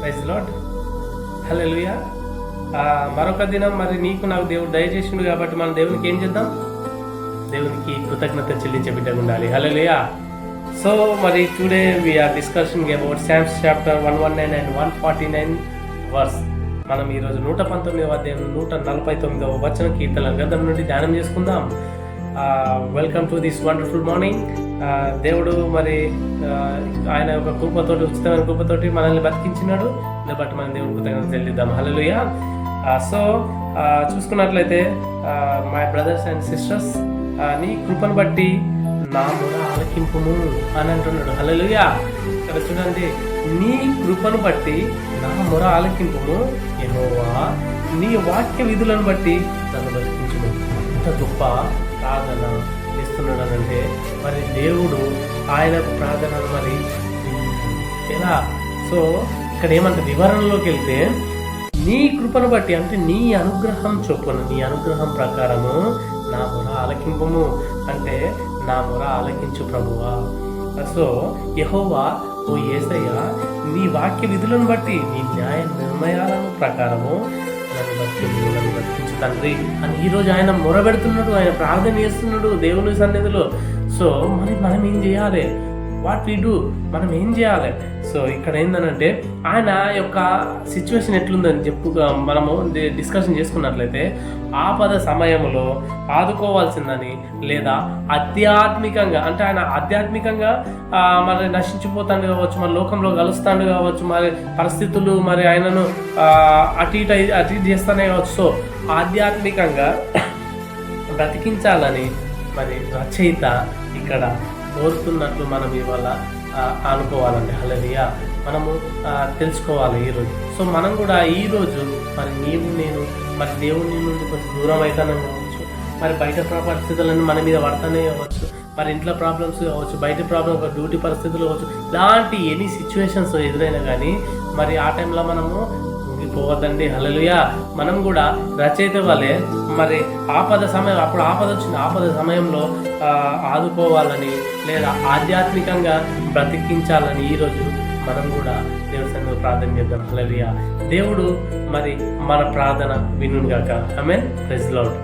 Praise lord. హల్లెలూయా. మరొక దినం మరి నీకు నాకు దేవుడు దయచేసిండు కాబట్టి మనం దేవునికి ఏం చేద్దాం? దేవునికి కృతజ్ఞత చెల్లించే బిడ్డగా ఉండాలి. హల్లెలూయా. సో మరి today we are discussing about Psalms chapter 119 and 149 verse. మనం ఈరోజు 119వ అధ్యాయం 149వ వచనం కీర్తనల గ్రంథం నుండి ధ్యానం చేసుకుందాం. Welcome to this wonderful morning. దేవుడు మరి ఆయన యొక్క కృపతోటి, ఉచితమైన కృపతోటి మనల్ని బతికించినాడు. బట్టి మనం దేవుని కృతజ్ఞత చెల్లిద్దాం. హల్లెలూయా. సో చూసుకున్నట్లయితే మై బ్రదర్స్ అండ్ సిస్టర్స్, నీ కృపను బట్టి నా మొర ఆలకింపుము అని అంటున్నాడు. హల్లెలూయా. ఇక్కడ చూడండి, నీ కృపను బట్టి నా మొర ఆలకింపుము యెహోవా, నీ వాక్య విధులను బట్టి నన్ను బతికించుము. ఇంత గొప్ప ప్రార్థన చేస్తున్నాడు అనంటే మరి దేవుడు ఆయనకు ప్రార్థనను మరి ఎలా? సో ఇక్కడ ఏమంటే వివరణలోకి వెళ్తే, నీ కృపను బట్టి అంటే నీ అనుగ్రహం చొప్పున, నీ అనుగ్రహం ప్రకారము నా మొర ఆలకింపుము అంటే నా మొర ఆలకించు ప్రభువా. సో యెహోవా, ఓ యేసయ్య, నీ వాక్య విధులను బట్టి, నీ న్యాయ నిర్ణయాలను ప్రకారము నన్ను బతికించు తండ్రి అని ఈరోజు ఆయన మొరబెడుతున్నాడు, ఆయన ప్రార్థన చేస్తున్నాడు దేవుని సన్నిధిలో. సో మరి మనం ఏం చేయాలి? వాట్ వి డూ, మనం ఏం చేయాలి? సో ఇక్కడ ఏంటంటే ఆయన యొక్క సిచ్యువేషన్ ఎట్లుందని మనము డిస్కషన్ చేసుకున్నట్లయితే, ఆపద సమయంలో ఆదుకోవాల్సిందని, లేదా ఆధ్యాత్మికంగా అంటే ఆయన ఆధ్యాత్మికంగా మరి నశించిపోతాడు కావచ్చు, మరి లోకంలో కలుస్తాడు కావచ్చు, మరి పరిస్థితులు మరి ఆయనను అటు ఇటు చేస్తానే కావచ్చు. సో ఆధ్యాత్మికంగా బ్రతికించాలని మరి రచయిత ఇక్కడ కోరుతున్నట్లు మనం ఇవాళ అనుకోవాలండి. హల్లెలూయా. మనము తెలుసుకోవాలి ఈరోజు. సో మనం కూడా ఈరోజు మరి నేను మరి దేవుని నుండి కొంచెం దూరం అవుతానే కావచ్చు, మరి బయట పరిస్థితులను మన మీద పడతానే కావచ్చు, మరి ఇంట్లో ప్రాబ్లమ్స్ కావచ్చు, బయట ప్రాబ్లమ్, డ్యూటీ పరిస్థితులు కావచ్చు, ఇలాంటి ఎనీ సిచ్యువేషన్స్ ఎదురైనా కానీ మరి ఆ టైంలో మనము పోవద్దండి. హల్లెలూయా. మనం కూడా రచయిత వలె మరి అప్పుడు ఆపద వచ్చింది, ఆపద సమయంలో ఆదుకోవాలని లేదా ఆధ్యాత్మికంగా బ్రతికించాలని ఈరోజు మనం కూడా దేవుని సన్నిధిలో ప్రార్థన చేద్దాం. హల్లెలూయా. దేవుడు మరి మన ప్రార్థన వినుగాక. ఆమేన్. Praise lord.